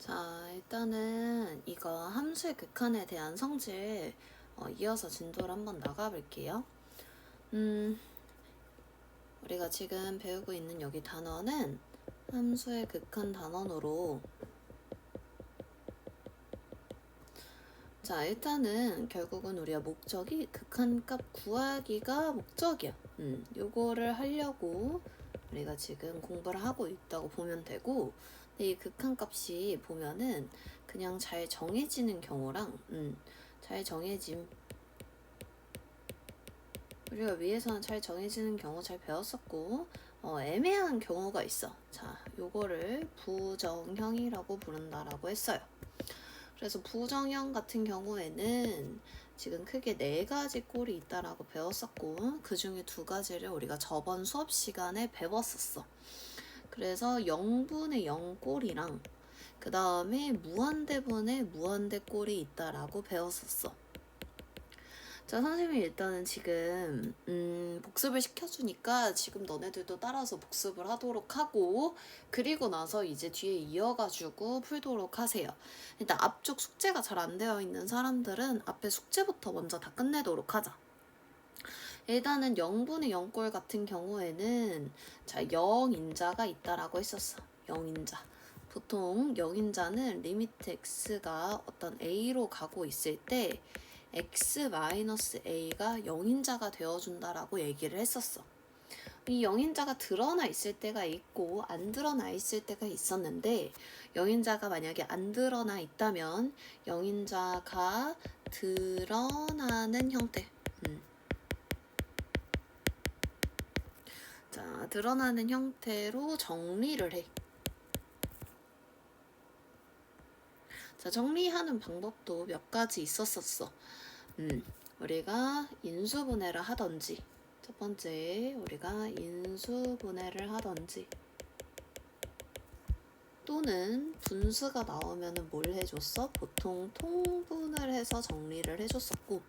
자, 일단은 이거 함수의 극한에 대한 성질 이어서 진도를 한번 나가볼게요. 우리가 지금 배우고 있는 여기 단원은 함수의 극한 단원으로 자, 일단은 결국은 우리가 목적이 극한값 구하기가 목적이야. 요거를 하려고 우리가 지금 공부를 하고 있다고 보면 되고, 근데 이 극한값이 보면은 그냥 잘 정해지는 경우랑 잘 정해짐, 우리가 위에서는 잘 정해지는 경우 잘 배웠었고, 애매한 경우가 있어. 자, 요거를 부정형이라고 부른다라고 했어요. 그래서 부정형 같은 경우에는 지금 크게 4가지 꼴이 있다라고 배웠었고, 그 중에 2가지를 우리가 저번 수업 시간에 배웠었어. 그래서 0분의 0 꼴이랑 그 다음에 무한대분의 무한대 꼴이 있다라고 배웠었어. 자, 선생님이 일단은 지금 복습을 시켜주니까 지금 너네들도 따라서 복습을 하도록 하고, 그리고 나서 이제 뒤에 이어가지고 풀도록 하세요. 일단 앞쪽 숙제가 잘 안 되어 있는 사람들은 앞에 숙제부터 먼저 다 끝내도록 하자. 일단은 0분의 0꼴 같은 경우에는 자, 0인자가 있다라고 했었어. 0인자. 보통 0인자는 리미트 x가 어떤 a로 가고 있을 때 x-a가 0인자가 되어준다라고 얘기를 했었어. 이 0인자가 드러나 있을 때가 있고 안 드러나 있을 때가 있었는데, 0인자가 만약에 안 드러나 있다면 0인자가 드러나는 형태, 자, 드러나는 형태로 정리를 해. 자, 정리하는 방법도 몇 가지 있었었어. 우리가 인수분해를 하던지, 첫 번째 우리가 인수분해를 하던지, 또는 분수가 나오면은 뭘 해줬어? 보통 통분을 해서 정리를 해줬었고,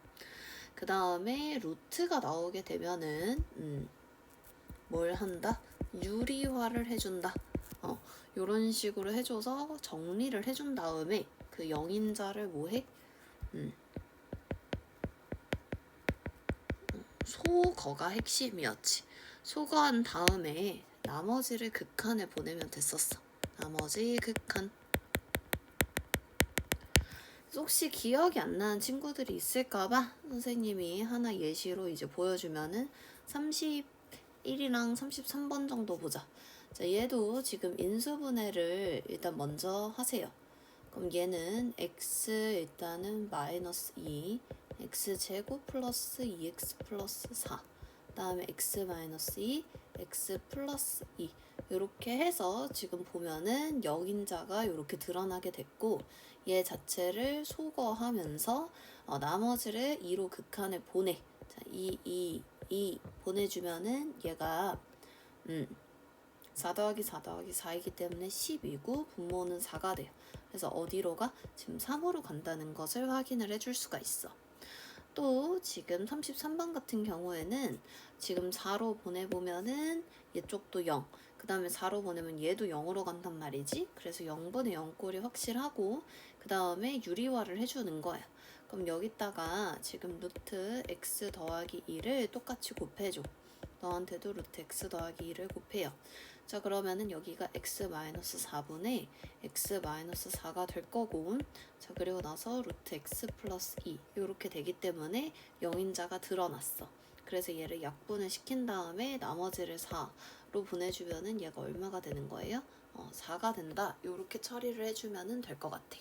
그 다음에 루트가 나오게 되면은 뭘 한다? 유리화를 해준다. 요런 식으로 해줘서 정리를 해준 다음에 그 0인자를 뭐해? 소거가 핵심이었지. 소거한 다음에 나머지를 극한에 보내면 됐었어. 나머지 극한. 혹시 기억이 안 나는 친구들이 있을까봐 선생님이 하나 예시로 이제 보여주면은 31이랑 33번 정도 보자. 자, 얘도 지금 인수분해를 일단 먼저 하세요. 그럼 얘는 x 일단은 마이너스 2, x제곱 플러스 2x 플러스 4, 그 다음에 x 마이너스 2, x 플러스 2 이렇게 해서 지금 보면은 0인자가 이렇게 드러나게 됐고, 얘 자체를 소거하면서 나머지를 2로 극한에 보내. 자, 2 보내주면은 얘가 4 더하기 4 더하기 4이기 때문에 10이고 분모는 4가 돼요. 그래서 어디로 가? 지금 3으로 간다는 것을 확인을 해줄 수가 있어. 또 지금 33번 같은 경우에는 지금 4로 보내보면은 얘쪽도 0, 그 다음에 4로 보내면 얘도 0으로 간단 말이지. 그래서 0분의 0꼴이 확실하고, 그 다음에 유리화를 해주는 거야. 그럼 여기다가 지금 루트 x 더하기 2를 똑같이 곱해줘. 너한테도 루트 x 더하기 2를 곱해요. 자, 그러면은 여기가 x-4분의 x-4가 될 거고, 자, 그리고 나서 루트 x 플러스 2 이렇게 되기 때문에 0인자가 드러났어. 그래서 얘를 약분을 시킨 다음에 나머지를 4로 보내주면은 얘가 얼마가 되는 거예요? 4가 된다. 이렇게 처리를 해주면은 될 것 같아.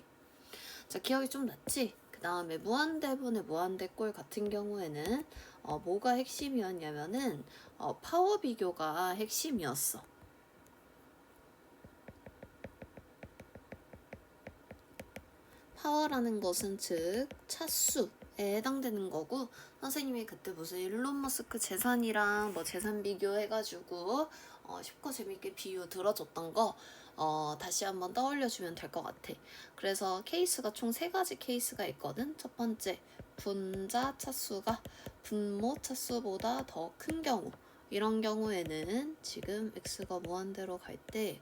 자, 기억이 좀 났지? 그 다음에 무한대분의 무한대꼴 같은 경우에는 뭐가 핵심이었냐면은 파워 비교가 핵심이었어. 파워라는 것은 즉 차수에 해당되는 거고, 선생님이 그때 무슨 일론 머스크 재산이랑 뭐 재산 비교해가지고 쉽고 재밌게 비유 들어줬던 거 다시 한번 떠올려주면 될 것 같아. 그래서 케이스가 총 3가지 케이스가 있거든. 첫 번째, 분자 차수가 분모 차수보다 더 큰 경우. 이런 경우에는 지금 x가 무한대로 갈 때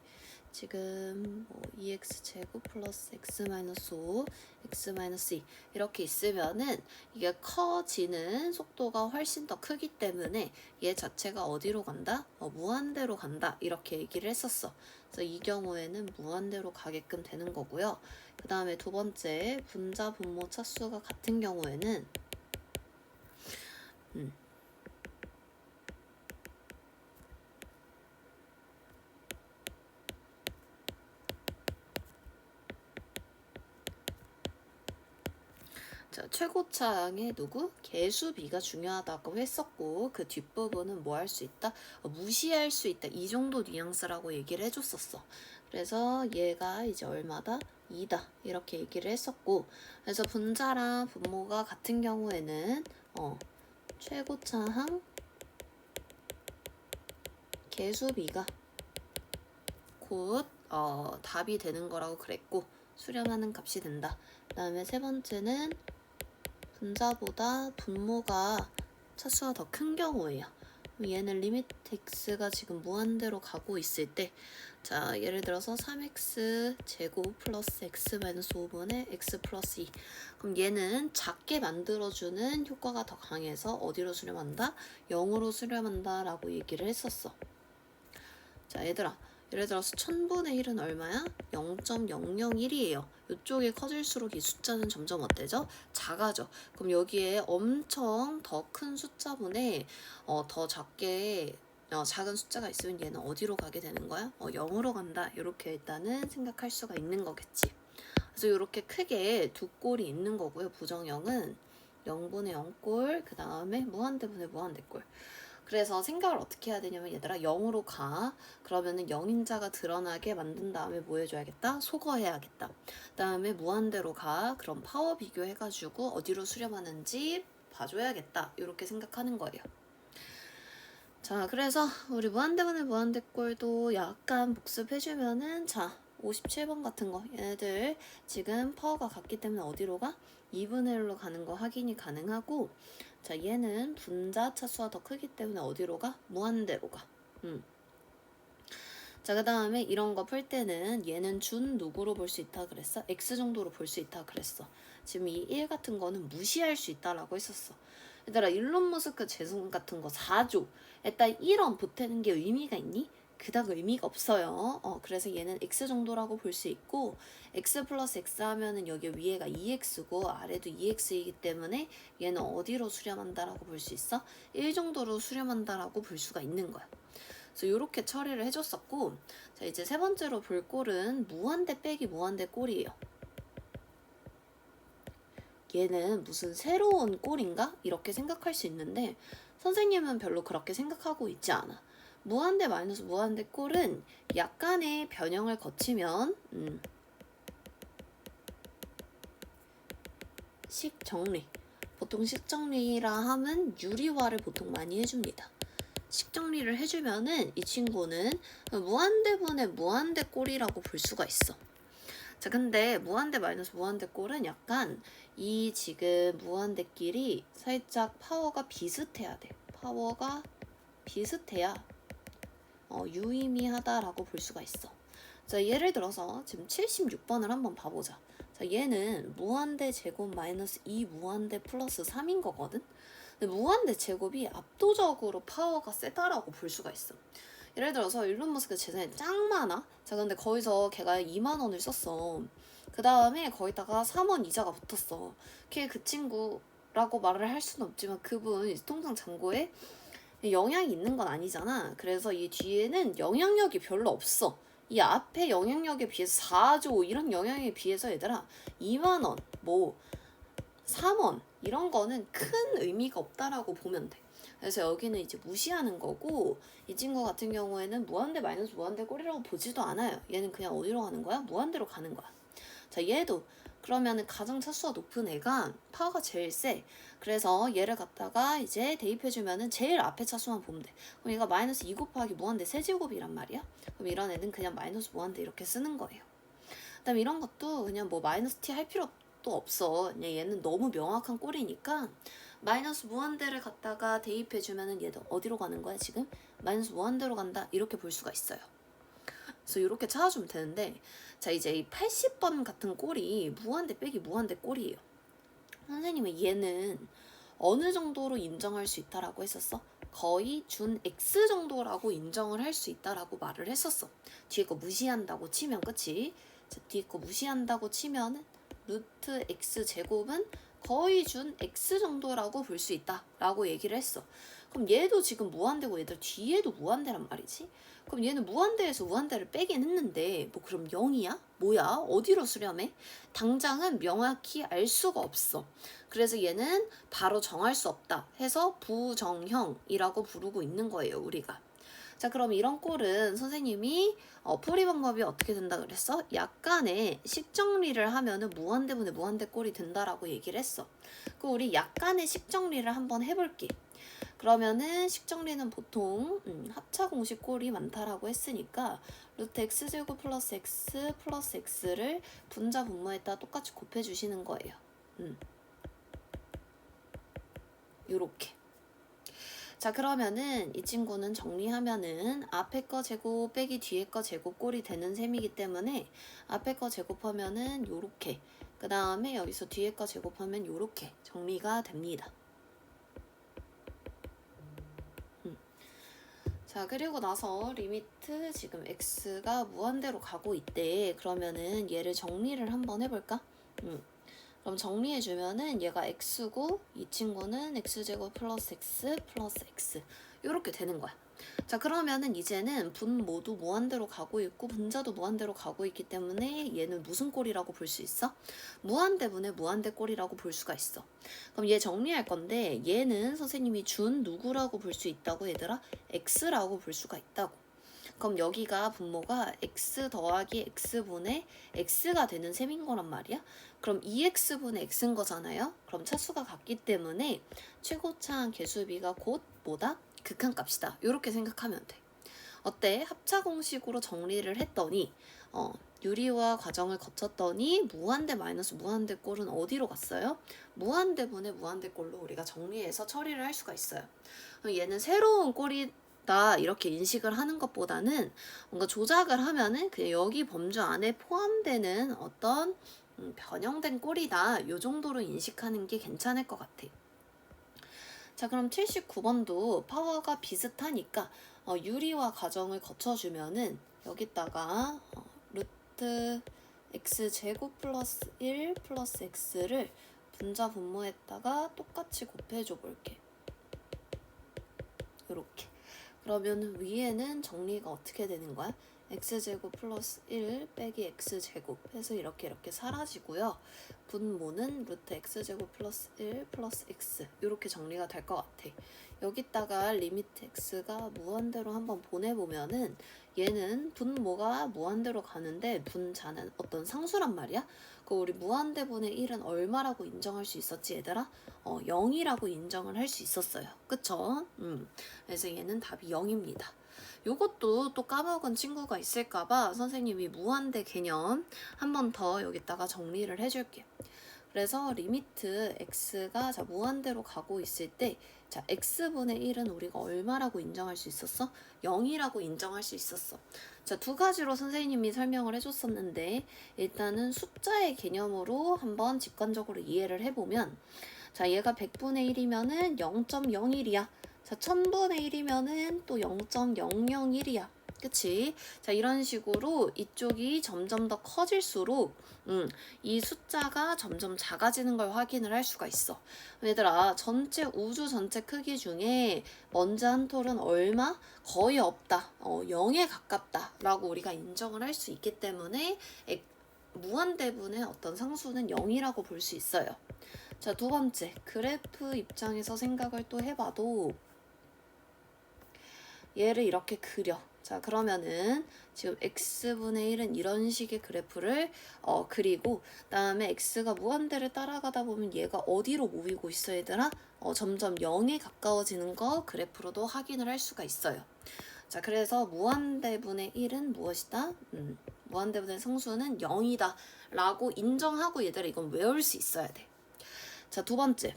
지금 뭐 2x제곱 플러스 x-5 x-2 이렇게 있으면은 이게 커지는 속도가 훨씬 더 크기 때문에 얘 자체가 어디로 간다? 무한대로 간다 이렇게 얘기를 했었어. 그래서 이 경우에는 무한대로 가게끔 되는 거고요. 그 다음에 두 번째 분자 분모 차수가 같은 경우에는 자, 최고차항의 누구? 개수비가 중요하다고 했었고 그 뒷부분은 뭐 할 수 있다? 무시할 수 있다. 이 정도 뉘앙스라고 얘기를 해줬었어. 그래서 얘가 이제 얼마다? 2다. 이렇게 얘기를 했었고 그래서 분자랑 분모가 같은 경우에는 최고차항 개수비가 곧 답이 되는 거라고 그랬고 수렴하는 값이 된다. 그 다음에 세 번째는 분자보다 분모가 차수가 더 큰 경우예요. 얘는 리미트 x가 지금 무한대로 가고 있을 때, 자 예를 들어서 3x 제곱 플러스 x 마이너스 5분의 x 플러스 2. 그럼 얘는 작게 만들어주는 효과가 더 강해서 어디로 수렴한다? 0으로 수렴한다 라고 얘기를 했었어. 자 얘들아, 예를 들어서 1000분의 1은 얼마야? 0.001이에요. 이쪽이 커질수록 이 숫자는 점점 어때죠? 작아져. 그럼 여기에 엄청 더 큰 숫자분에 더 작게 작은 숫자가 있으면 얘는 어디로 가게 되는 거야? 0으로 간다. 이렇게 일단은 생각할 수가 있는 거겠지. 그래서 이렇게 크게 두 꼴이 있는 거고요. 부정형은 0분의 0꼴, 그 다음에 무한대분의 무한대꼴. 그래서 생각을 어떻게 해야 되냐면 얘들아 0으로 가. 그러면은 0인자가 드러나게 만든 다음에 뭐 해줘야겠다? 소거해야겠다. 그 다음에 무한대로 가. 그럼 파워 비교해가지고 어디로 수렴하는지 봐줘야겠다. 이렇게 생각하는 거예요. 자 그래서 우리 무한대분의 무한대꼴도 약간 복습해주면은 자 57번 같은 거 얘네들 지금 파워가 같기 때문에 어디로 가? 2분의 1로 가는 거 확인이 가능하고 자 얘는 분자 차수가 더 크기 때문에 어디로 가? 무한대로 가. 자 그 다음에 이런 거 풀 때는 얘는 준 누구로 볼 수 있다 그랬어? x 정도로 볼 수 있다 그랬어. 지금 이 1 같은 거는 무시할 수 있다라고 했었어. 얘들아 일론 머스크 재산 같은 거 4조 일단 1원 보태는 게 의미가 있니? 그닥 의미가 없어요. 그래서 얘는 x 정도라고 볼 수 있고 x 플러스 x 하면은 여기 위에가 2x고 아래도 2x이기 때문에 얘는 어디로 수렴한다라고 볼 수 있어? 1 정도로 수렴한다라고 볼 수가 있는 거야. 그래서 이렇게 처리를 해줬었고 자 이제 세 번째로 볼 꼴은 무한대 빼기 무한대 꼴이에요. 얘는 무슨 새로운 꼴인가? 이렇게 생각할 수 있는데 선생님은 별로 그렇게 생각하고 있지 않아. 무한대 마이너스 무한대 꼴은 약간의 변형을 거치면 식정리 보통 식정리라 하면 유리화를 보통 많이 해줍니다. 식정리를 해주면은 이 친구는 무한대분의 무한대 꼴이라고 볼 수가 있어. 자 근데 무한대 마이너스 무한대 꼴은 약간 이 지금 무한대끼리 살짝 파워가 비슷해야 돼. 파워가 비슷해야 유의미하다라고 볼 수가 있어. 자 예를 들어서 지금 76번을 한번 봐보자. 자 얘는 무한대 제곱 마이너스 2 무한대 플러스 3인 거거든. 근데 무한대 제곱이 압도적으로 파워가 세다라고 볼 수가 있어. 예를 들어서 일론 머스크 재산이 짱 많아. 자 근데 거기서 걔가 2만 원을 썼어. 그 다음에 거기다가 3원 이자가 붙었어. 걔 그 친구라고 말을 할 수는 없지만 그분 통장 잔고에 영향이 있는 건 아니잖아. 그래서 이 뒤에는 영향력이 별로 없어. 이 앞에 영향력에 비해서 4조 이런 영향에 비해서 얘들아 2만 원, 뭐 3원 이런 거는 큰 의미가 없다라고 보면 돼. 그래서 여기는 이제 무시하는 거고 이 친구 같은 경우에는 무한대 마이너스 무한대 꼴이라고 보지도 않아요. 얘는 그냥 어디로 가는 거야? 무한대로 가는 거야. 자 얘도 그러면은 가장 차수가 높은 애가 파워가 제일 세. 그래서 얘를 갖다가 이제 대입해주면은 제일 앞에 차수만 보면 돼. 그럼 얘가 마이너스 2 곱하기 무한대 세제곱이란 말이야. 그럼 이런 애는 그냥 마이너스 무한대 이렇게 쓰는 거예요. 그다음에 이런 것도 그냥 뭐 마이너스 t 할 필요도 없어. 그냥 얘는 너무 명확한 꼴이니까 마이너스 무한대를 갖다가 대입해주면은 얘도 어디로 가는 거야 지금? 마이너스 무한대로 간다 이렇게 볼 수가 있어요. 그래서 이렇게 찾아주면 되는데, 자 이제 이 80번 같은 꼴이 무한대 빼기 무한대 꼴이에요. 선생님은 얘는 어느 정도로 인정할 수 있다라고 했었어? 거의 준 X 정도라고 인정을 할 수 있다라고 말을 했었어. 뒤에 거 무시한다고 치면, 그치? 자, 뒤에 거 무시한다고 치면은 루트 X 제곱은 거의 준 X 정도라고 볼 수 있다라고 얘기를 했어. 그럼 얘도 지금 무한대고 얘들 뒤에도 무한대란 말이지? 그럼 얘는 무한대에서 무한대를 빼긴 했는데 뭐 그럼 0이야? 뭐야? 어디로 수렴해? 당장은 명확히 알 수가 없어. 그래서 얘는 바로 정할 수 없다 해서 부정형이라고 부르고 있는 거예요, 우리가. 자, 그럼 이런 꼴은 선생님이 풀이 방법이 어떻게 된다 그랬어? 약간의 식정리를 하면은 무한대분의 무한대 꼴이 된다라고 얘기를 했어. 그 우리 약간의 식정리를 한번 해볼게. 그러면은 식정리는 보통 합차 공식 꼴이 많다라고 했으니까 루트 x제곱 플러스 x 플러스 x를 분자 분모에다 똑같이 곱해주시는 거예요. 요렇게. 자, 그러면은 이 친구는 정리하면은 앞에 거 제곱 빼기 뒤에 거 제곱 꼴이 되는 셈이기 때문에 앞에 거 제곱하면은 요렇게, 그 다음에 여기서 뒤에 거 제곱하면 요렇게 정리가 됩니다. 자, 그리고 나서 리미트 지금 x가 무한대로 가고 있대. 그러면은 얘를 정리를 한번 해볼까? 그럼 정리해주면은 얘가 x고 이 친구는 x제곱 플러스 x 플러스 x 이렇게 되는 거야. 자, 그러면은 이제는 분모도 무한대로 가고 있고 분자도 무한대로 가고 있기 때문에 얘는 무슨 꼴이라고 볼 수 있어? 무한대분의 무한대 꼴이라고 볼 수가 있어. 그럼 얘 정리할 건데 얘는 선생님이 준 누구라고 볼 수 있다고 얘들아? x라고 볼 수가 있다고. 그럼 여기가 분모가 x 더하기 x분의 x가 되는 셈인 거란 말이야. 그럼 2x분의 x인 거잖아요. 그럼 차수가 같기 때문에 최고차항 개수비가 곧 뭐다? 극한값이다. 이렇게 생각하면 돼. 어때? 합차 공식으로 정리를 했더니 유리화 과정을 거쳤더니 무한대 마이너스 무한대 꼴은 어디로 갔어요? 무한대분의 무한대 꼴로 우리가 정리해서 처리를 할 수가 있어요. 얘는 새로운 꼴이 다 이렇게 인식을 하는 것보다는 뭔가 조작을 하면은 그냥 여기 범주 안에 포함되는 어떤 변형된 꼴이다, 요 정도로 인식하는 게 괜찮을 것 같아. 자, 그럼 79번도 파워가 비슷하니까 유리화 과정을 거쳐주면은 여기다가 루트 x제곱 플러스 1 플러스 x를 분자 분모에다가 똑같이 곱해줘 볼게. 요렇게. 그러면 위에는 정리가 어떻게 되는 거야? x제곱 플러스 1 빼기 x제곱 해서 이렇게 사라지고요. 분모는 루트 x제곱 플러스 1 플러스 x 이렇게 정리가 될 것 같아. 여기다가 리미트 x가 무한대로 한번 보내보면은 얘는 분모가 무한대로 가는데 분자는 어떤 상수란 말이야. 그 우리 무한대분의 1은 얼마라고 인정할 수 있었지 얘들아? 0이라고 인정을 할 수 있었어요. 그쵸? 그래서 얘는 답이 0입니다. 요것도 또 까먹은 친구가 있을까봐 선생님이 무한대 개념 한 번 더 여기다가 정리를 해줄게. 그래서 리미트 x가 자 무한대로 가고 있을 때 자 x분의 1은 우리가 얼마라고 인정할 수 있었어? 0이라고 인정할 수 있었어. 자, 두 가지로 선생님이 설명을 해줬었는데 일단은 숫자의 개념으로 한번 직관적으로 이해를 해보면 자 얘가 100분의 1이면은 0.01이야. 자 1000분의 1이면은 또 0.001이야. 그치? 자, 이런 식으로 이쪽이 점점 더 커질수록 이 숫자가 점점 작아지는 걸 확인을 할 수가 있어. 얘들아, 전체 우주 전체 크기 중에 먼지 한 톨은 얼마? 거의 없다. 0에 가깝다. 라고 우리가 인정을 할 수 있기 때문에 무한대분의 어떤 상수는 0이라고 볼 수 있어요. 자, 두 번째, 그래프 입장에서 생각을 또 해봐도 얘를 이렇게 그려. 자, 그러면은 지금 x분의 1은 이런 식의 그래프를 그리고 그다음에 x가 무한대를 따라가다 보면 얘가 어디로 모이고 있어 얘들아? 점점 0에 가까워지는 거 그래프로도 확인을 할 수가 있어요. 자, 그래서 무한대분의 1은 무엇이다? 무한대분의 상수는 0이다 라고 인정하고 얘들아 이건 외울 수 있어야 돼. 자, 두 번째.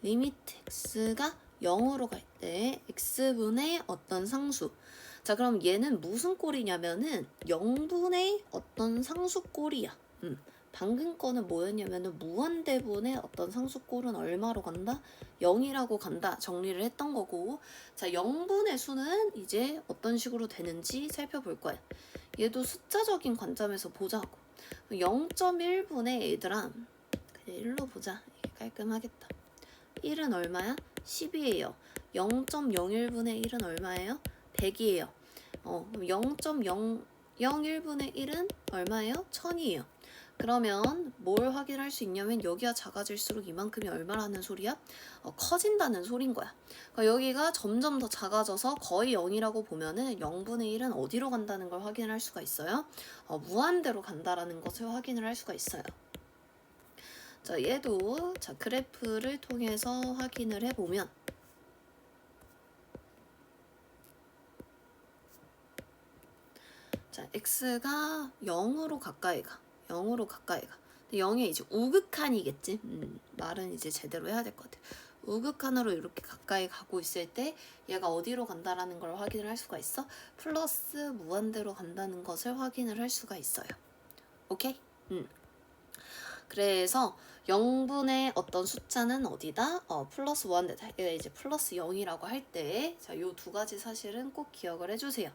리미트 x가 0으로 갈 때 x분의 어떤 상수. 자, 그럼 얘는 무슨 꼴이냐면은 0분의 어떤 상수 꼴이야. 방금 거는 뭐였냐면은 무한대분의 어떤 상수꼴은 얼마로 간다? 0이라고 간다. 정리를 했던 거고. 자, 0분의 수는 이제 어떤 식으로 되는지 살펴볼 거야. 얘도 숫자적인 관점에서 보자고. 0.1분의 얘들아. 그래, 1로 보자. 이게 깔끔하겠다. 1은 얼마야? 10이에요. 0.01분의 1은 얼마예요? 100이에요. 그럼 0.001분의 1은 얼마예요? 1000이에요. 그러면 뭘 확인할 수 있냐면 여기가 작아질수록 이만큼이 얼마라는 소리야? 커진다는 소린 거야. 그러니까 여기가 점점 더 작아져서 거의 0이라고 보면은 0분의 1은 어디로 간다는 걸 확인할 수가 있어요. 무한대로 간다라는 것을 확인을 할 수가 있어요. 자, 얘도 자 그래프를 통해서 확인을 해보면 자 x가 0으로 가까이 가. 0으로 가까이 가. 0이 이제 우극한이겠지. 말은 이제 제대로 해야 될 것 같아. 우극한으로 이렇게 가까이 가고 있을 때 얘가 어디로 간다라는 걸 확인을 할 수가 있어. 플러스 무한대로 간다는 것을 확인을 할 수가 있어요. 오케이? 그래서 0분의 어떤 숫자는 어디다? 플러스 무한대다. 얘가 이제 플러스 0이라고 할 때, 자, 요 두 가지 사실은 꼭 기억을 해주세요.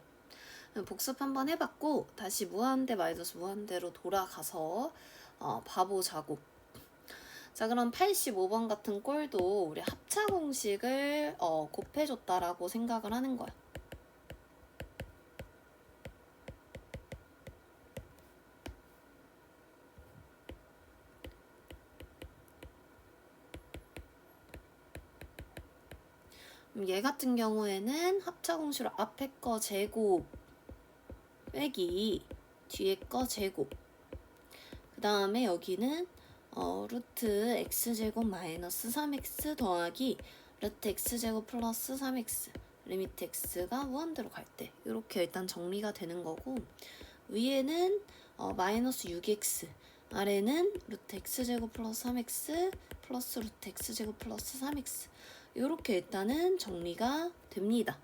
복습 한번 해봤고 다시 무한대 마이너스 무한대로 돌아가서 봐보자고. 자, 그럼 85번 같은 꼴도 우리 합차 공식을 곱해줬다라고 생각을 하는 거야. 얘 같은 경우에는 합차 공식으로 앞에 거 제곱 빼기 뒤에 거 제곱, 그 다음에 여기는 루트 x제곱 마이너스 3x 더하기 루트 x제곱 플러스 3x, 리미트 x가 무한대로 갈 때 이렇게 일단 정리가 되는 거고, 위에는 마이너스 6x, 아래는 루트 x제곱 플러스 3x 플러스 루트 x제곱 플러스 3x, 이렇게 일단은 정리가 됩니다.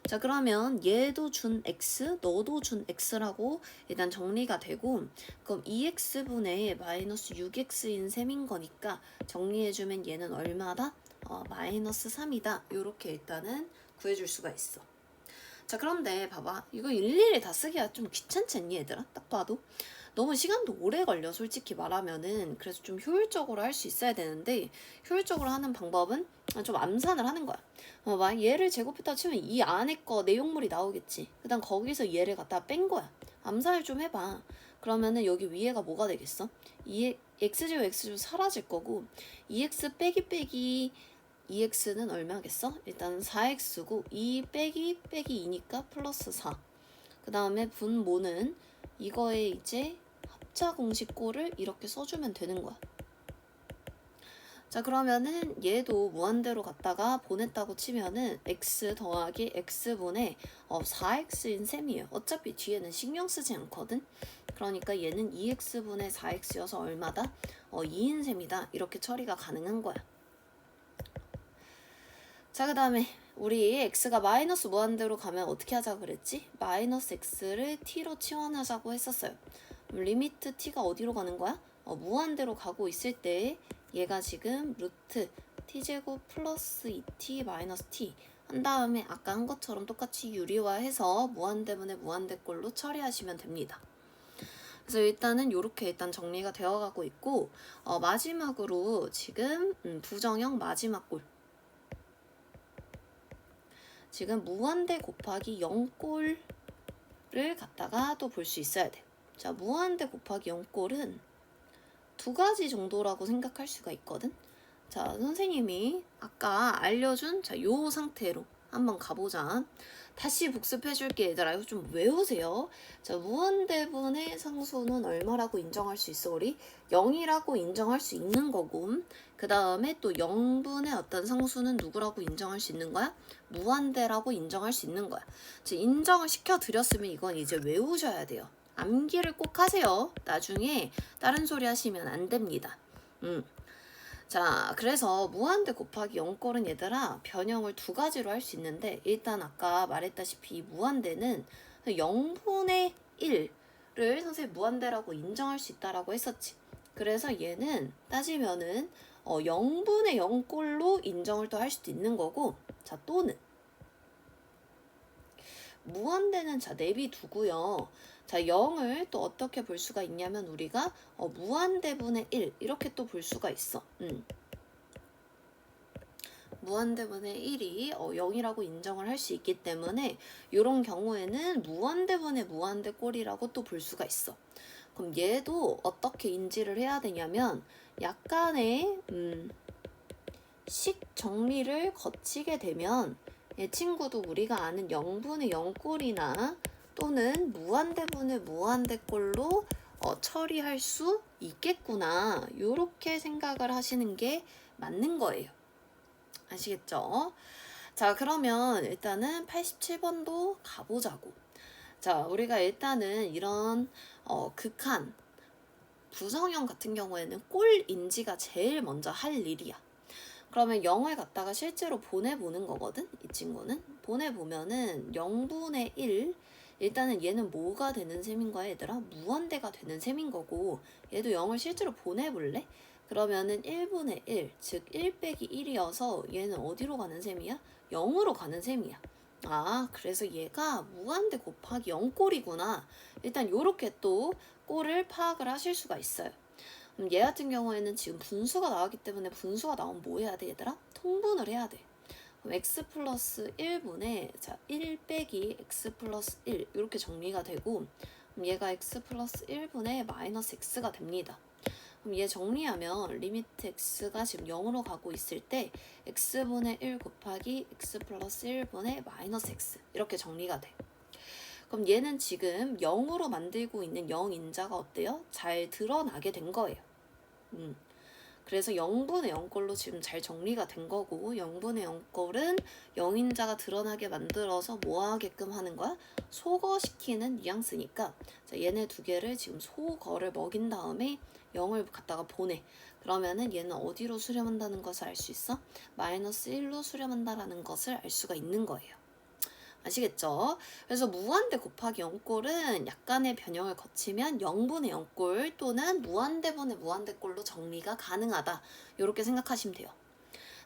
자, 그러면 얘도 준 x, 너도 준 x라고 일단 정리가 되고, 그럼 2x분의 마이너스 6x인 셈인 거니까 정리해주면 얘는 얼마다? 마이너스 3이다. 이렇게 일단은 구해줄 수가 있어. 자, 그런데 봐봐. 이거 일일이 다 쓰기가 좀 귀찮지 않니, 얘들아? 딱 봐도. 너무 시간도 오래 걸려, 솔직히 말하면은. 그래서 좀 효율적으로 할 수 있어야 되는데, 효율적으로 하는 방법은 좀 암산을 하는 거야. 막 얘를 제곱했다 치면 이 안에 거 내용물이 나오겠지. 그 다음 거기서 얘를 갖다 뺀 거야. 암산을 좀 해봐. 그러면은 여기 위에가 뭐가 되겠어? x제곱 x제곱 사라질 거고, 2x 빼기 2x는 얼마겠어? 일단 4x고 2 빼기 2니까 플러스 4. 그 다음에 분모는 이거에 이제 합차 공식꼴을 이렇게 써주면 되는 거야. 자, 그러면은 얘도 무한대로 갔다가 보냈다고 치면은 x 더하기 x분의 4x인 셈이에요. 어차피 뒤에는 신경 쓰지 않거든. 그러니까 얘는 2x분의 4x여서 얼마다? 2인 셈이다. 이렇게 처리가 가능한 거야. 자, 그 다음에 우리 x가 마이너스 무한대로 가면 어떻게 하자고 그랬지? 마이너스 x를 t로 치환하자고 했었어요. 리미트 t가 어디로 가는 거야? 무한대로 가고 있을 때 얘가 지금 루트 t제곱 플러스 2t 마이너스 t 한 다음에 아까 한 것처럼 똑같이 유리화해서 무한대분의 무한대꼴로 처리하시면 됩니다. 그래서 일단은 이렇게 일단 정리가 되어가고 있고, 마지막으로 지금 부정형 마지막 꼴, 지금 무한대 곱하기 0꼴을 갖다가 또 볼 수 있어야 돼. 자, 무한대 곱하기 0꼴은 두 가지 정도라고 생각할 수가 있거든. 자, 선생님이 아까 알려준 요 상태로 한번 가보자. 다시 복습해줄게, 얘들아. 이거 좀 외우세요. 자, 무한대분의 상수는 얼마라고 인정할 수 있어, 우리? 0이라고 인정할 수 있는 거고, 그 다음에 또 0분의 어떤 상수는 누구라고 인정할 수 있는 거야? 무한대라고 인정할 수 있는 거야. 자, 인정을 시켜드렸으면 이건 이제 외우셔야 돼요. 암기를 꼭 하세요. 나중에 다른 소리 하시면 안 됩니다. 자, 그래서 무한대 곱하기 0꼴은 얘들아 변형을 두 가지로 할 수 있는데 일단 아까 말했다시피 무한대는 0분의 1을 선생님 무한대라고 인정할 수 있다라고 했었지. 그래서 얘는 따지면은 0분의 0꼴로 인정을 또 할 수도 있는 거고, 자 또는 무한대는 자 내비두고요. 자 0을 또 어떻게 볼 수가 있냐면 우리가 무한대분의 1 이렇게 또 볼 수가 있어. 무한대분의 1이 0이라고 인정을 할 수 있기 때문에 이런 경우에는 무한대분의 무한대꼴이라고 또 볼 수가 있어. 그럼 얘도 어떻게 인지를 해야 되냐면 약간의 식 정리를 거치게 되면 얘 친구도 우리가 아는 0분의 0꼴이나 또는 무한대분의 무한대꼴로 처리할 수 있겠구나. 요렇게 생각을 하시는 게 맞는 거예요. 아시겠죠? 자, 그러면 일단은 87번도 가보자고. 자, 우리가 일단은 이런 극한 구성형 같은 경우에는 꼴 인지가 제일 먼저 할 일이야. 그러면 0을 갖다가 실제로 보내보는 거거든. 이 친구는 보내보면은 0분의 1 일단은 얘는 뭐가 되는 셈인 거야 얘들아? 무한대가 되는 셈인 거고 얘도 0을 실제로 보내볼래? 그러면은 1분의 1, 즉 1 빼기 1이어서 얘는 어디로 가는 셈이야? 0으로 가는 셈이야. 아, 그래서 얘가 무한대 곱하기 0꼴이구나. 일단 요렇게 또 꼴을 파악을 하실 수가 있어요. 얘 같은 경우에는 지금 분수가 나왔기 때문에 분수가 나오면 뭐 해야 돼 얘들아? 통분을 해야 돼. 그럼 x 플러스 1분의 자 1 빼기 x 플러스 1 이렇게 정리가 되고 그럼 얘가 x 플러스 1분의 마이너스 x가 됩니다. 그럼 얘 정리하면 리미트 x가 지금 0으로 가고 있을 때 x분의 1 곱하기 x 플러스 1분의 마이너스 x 이렇게 정리가 돼. 그럼 얘는 지금 0으로 만들고 있는 0인자가 어때요? 잘 드러나게 된 거예요. 그래서 0분의 0꼴로 지금 잘 정리가 된 거고 0분의 0꼴은 0인자가 드러나게 만들어서 뭐 하게끔 하는 거야? 소거시키는 뉘앙스니까 자, 얘네 두 개를 지금 소거를 먹인 다음에 0을 갖다가 보내. 그러면은 얘는 어디로 수렴한다는 것을 알 수 있어? 마이너스 1로 수렴한다라는 것을 알 수가 있는 거예요. 아시겠죠? 그래서 무한대 곱하기 0꼴은 약간의 변형을 거치면 0분의 0꼴 또는 무한대분의 무한대꼴로 정리가 가능하다. 이렇게 생각하시면 돼요.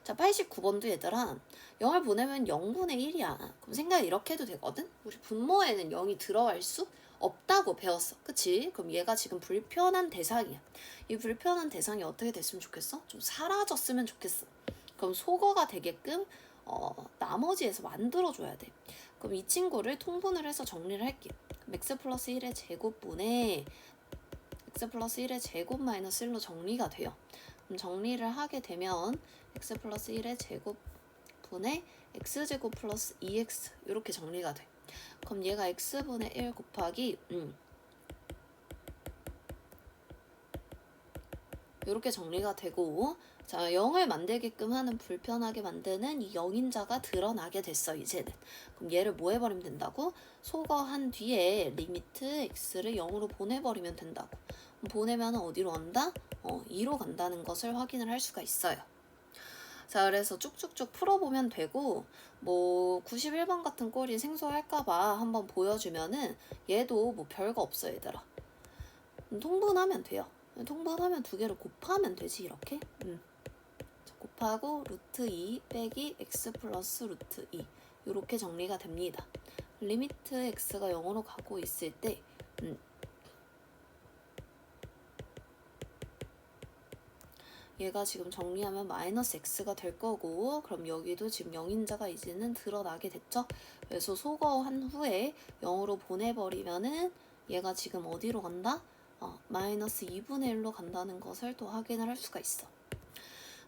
자, 89번도 얘들아 0을 보내면 0분의 1이야. 그럼 생각 이렇게 해도 되거든? 우리 분모에는 0이 들어갈 수 없다고 배웠어. 그치? 그럼 얘가 지금 불편한 대상이야. 이 불편한 대상이 어떻게 됐으면 좋겠어? 좀 사라졌으면 좋겠어. 그럼 소거가 되게끔 나머지에서 만들어줘야 돼. 그럼 이 친구를 통분을 해서 정리를 할게요. x 플러스 1의 제곱분의 x 플러스 1의 제곱 마이너스 1로 정리가 돼요. 그럼 정리를 하게 되면 x 플러스 1의 제곱분의 x제곱 플러스 2x 이렇게 정리가 돼. 그럼 얘가 x분의 1 곱하기 이렇게 정리가 되고 자 0을 만들게끔 하는 불편하게 만드는 이 0인자가 드러나게 됐어 이제는. 그럼 얘를 뭐 해버리면 된다고? 소거한 뒤에 리미트 x를 0으로 보내버리면 된다고. 보내면 어디로 간다? 2로 간다는 것을 확인을 할 수가 있어요. 자 그래서 쭉쭉쭉 풀어보면 되고 뭐 91번 같은 꼴이 생소할까봐 한번 보여주면은 얘도 뭐 별거 없어 얘들아. 통분하면 돼요. 통분하면 두 개를 곱하면 되지 이렇게. 곱하고 루트 2 빼기 x 플러스 루트 2 이렇게 정리가 됩니다. 리미트 x가 0으로 가고 있을 때 얘가 지금 정리하면 마이너스 x가 될 거고 그럼 여기도 지금 0인자가 이제는 드러나게 됐죠. 그래서 소거한 후에 0으로 보내버리면은 얘가 지금 어디로 간다? 마이너스 2분의 1로 간다는 것을 또 확인을 할 수가 있어.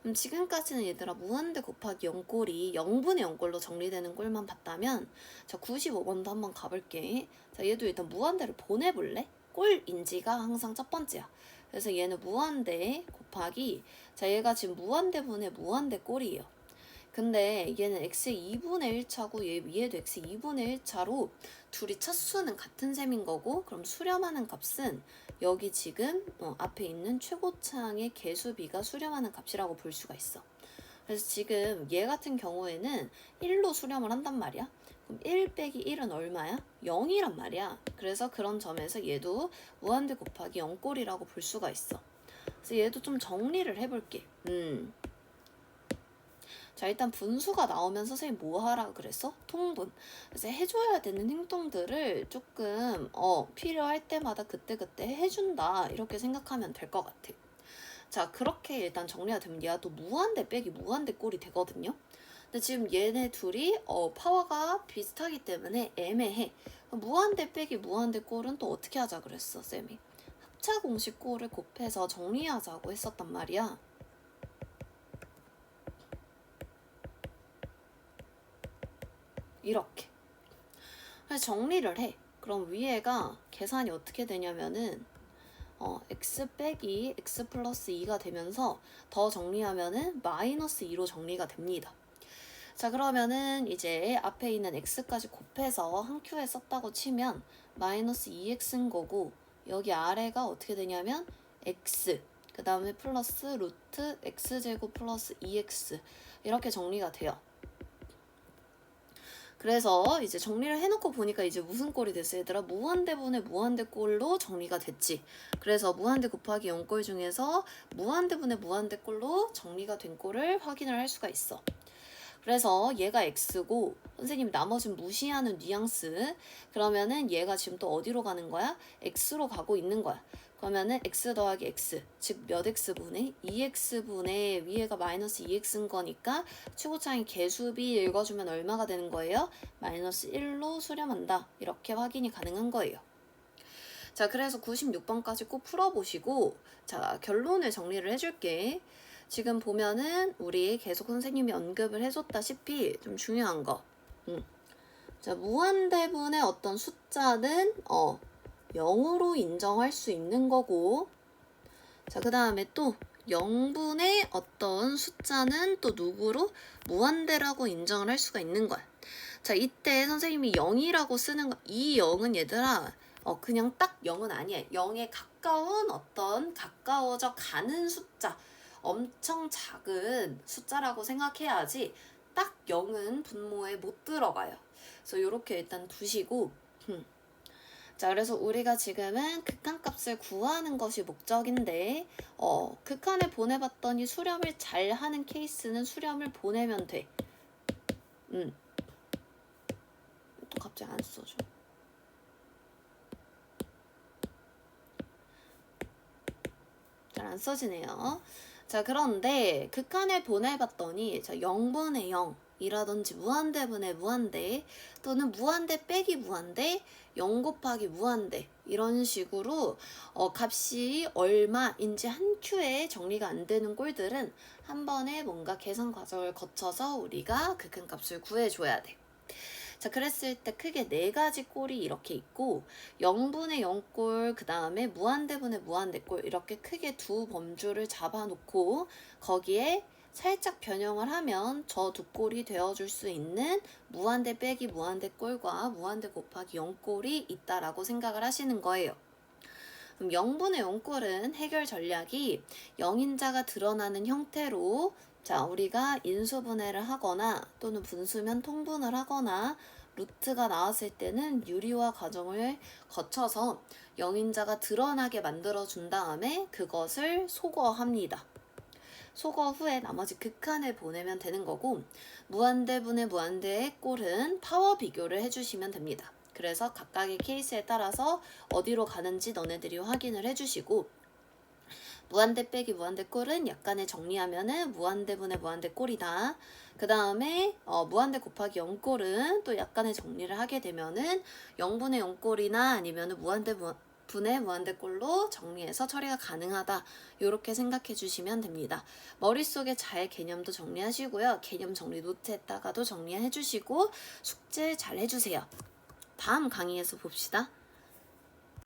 그럼 지금까지는 얘들아 무한대 곱하기 0꼴이 0분의 0꼴로 정리되는 꼴만 봤다면 자 95번도 한번 가볼게. 자 얘도 일단 무한대를 보내볼래? 꼴 인지가 항상 첫 번째야. 그래서 얘는 무한대 곱하기 자 얘가 지금 무한대분의 무한대 꼴이에요. 근데 얘는 x의 2분의 1차고 얘도 x의 2분의 1차로 둘이 차수는 같은 셈인 거고, 그럼 수렴하는 값은 여기 지금 앞에 있는 최고차항의 개수비가 수렴하는 값이라고 볼 수가 있어. 그래서 지금 얘 같은 경우에는 1로 수렴을 한단 말이야. 그럼 1 빼기 1은 얼마야? 0이란 말이야. 그래서 그런 점에서 얘도 무한대 곱하기 0꼴이라고 볼 수가 있어. 그래서 얘도 좀 정리를 해볼게. 자, 일단 분수가 나오면 선생님 뭐 하라 그랬어? 통분. 그래서 해줘야 되는 행동들을 조금 필요할 때마다 그때그때 해준다, 이렇게 생각하면 될 것 같아. 자, 그렇게 일단 정리가 되면 얘가 또 무한대 빼기 무한대 꼴이 되거든요. 근데 지금 얘네 둘이 파워가 비슷하기 때문에 애매해. 무한대 빼기 무한대 꼴은 또 어떻게 하자 그랬어, 쌤이? 합차 공식 꼴을 곱해서 정리하자고 했었단 말이야. 이렇게. 그래서 정리를 해. 그럼 위에가 계산이 어떻게 되냐면은 x 빼기 x 플러스 2가 되면서 더 정리하면은 마이너스 2로 정리가 됩니다. 자, 그러면은 이제 앞에 있는 x까지 곱해서 한 큐에 썼다고 치면 마이너스 2x인 거고, 여기 아래가 어떻게 되냐면 x, 그 다음에 플러스 루트 x제곱 플러스 2x, 이렇게 정리가 돼요. 그래서 이제 정리를 해놓고 보니까 이제 무슨 꼴이 됐어, 얘들아? 무한대분의 무한대꼴로 정리가 됐지. 그래서 무한대 곱하기 0꼴 중에서 무한대분의 무한대꼴로 정리가 된 꼴을 확인을 할 수가 있어. 그래서 얘가 x고 선생님 나머지는 무시하는 뉘앙스. 그러면은 얘가 지금 또 어디로 가는 거야? x로 가고 있는 거야. 그러면은 x 더하기 x, 즉 몇 x분의 2x분의 위에가 마이너스 2x인 거니까 최고차항 개수비 읽어주면 얼마가 되는 거예요? 마이너스 1로 수렴한다. 이렇게 확인이 가능한 거예요. 자, 그래서 96번까지 꼭 풀어보시고, 자, 결론을 정리를 해줄게. 지금 보면은 우리 계속 선생님이 언급을 해줬다시피 좀 중요한 거. 자, 무한대분의 어떤 숫자는 0으로 인정할 수 있는 거고, 자, 그 다음에 또 0분의 어떤 숫자는 또 누구로? 무한대라고 인정을 할 수가 있는 거야. 자, 이때 선생님이 0이라고 쓰는 거, 이 0은 얘들아 그냥 딱 0은 아니야. 0에 가까운 어떤 가까워져 가는 숫자, 엄청 작은 숫자라고 생각해야지 딱 0은 분모에 못 들어가요. 그래서 이렇게 일단 두시고, 자, 그래서 우리가 지금은 극한값을 구하는 것이 목적인데 극한을 보내봤더니 수렴을 잘 하는 케이스는 수렴을 보내면 돼. 또 갑자기 안 써줘. 잘 안 써지네요. 자, 그런데 극한을 보내봤더니 자, 0분의 0 이라든지 무한대분의 무한대 또는 무한대 빼기 무한대 0 곱하기 무한대 이런 식으로 값이 얼마인지 한 큐에 정리가 안 되는 꼴들은 한 번에 뭔가 계산 과정을 거쳐서 우리가 극한값을 구해줘야 돼. 자, 그랬을 때 크게 네 가지 꼴이 이렇게 있고 0분의 0꼴, 그 다음에 무한대분의 무한대꼴, 이렇게 크게 두 범주를 잡아놓고 거기에 살짝 변형을 하면 저 두 꼴이 되어줄 수 있는 무한대 빼기 무한대 꼴과 무한대 곱하기 0꼴이 있다라고 생각을 하시는 거예요. 그럼 0분의 0꼴은 해결 전략이 0인자가 드러나는 형태로, 자, 우리가 인수분해를 하거나 또는 분수면 통분을 하거나 루트가 나왔을 때는 유리화 과정을 거쳐서 0인자가 드러나게 만들어준 다음에 그것을 소거합니다. 소거 후에 나머지 극한을 보내면 되는 거고, 무한대분의 무한대의 꼴은 파워 비교를 해주시면 됩니다. 그래서 각각의 케이스에 따라서 어디로 가는지 너네들이 확인을 해주시고, 무한대 빼기 무한대 꼴은 약간의 정리하면은 무한대분의 무한대 꼴이다. 그 다음에 무한대 곱하기 0꼴은 또 약간의 정리를 하게 되면은 0분의 0꼴이나 아니면은 분의 무한대꼴로 정리해서 처리가 가능하다. 이렇게 생각해 주시면 됩니다. 머릿속에 잘 개념도 정리하시고요. 개념 정리 노트에다가도 정리해 주시고 숙제 잘 해주세요. 다음 강의에서 봅시다.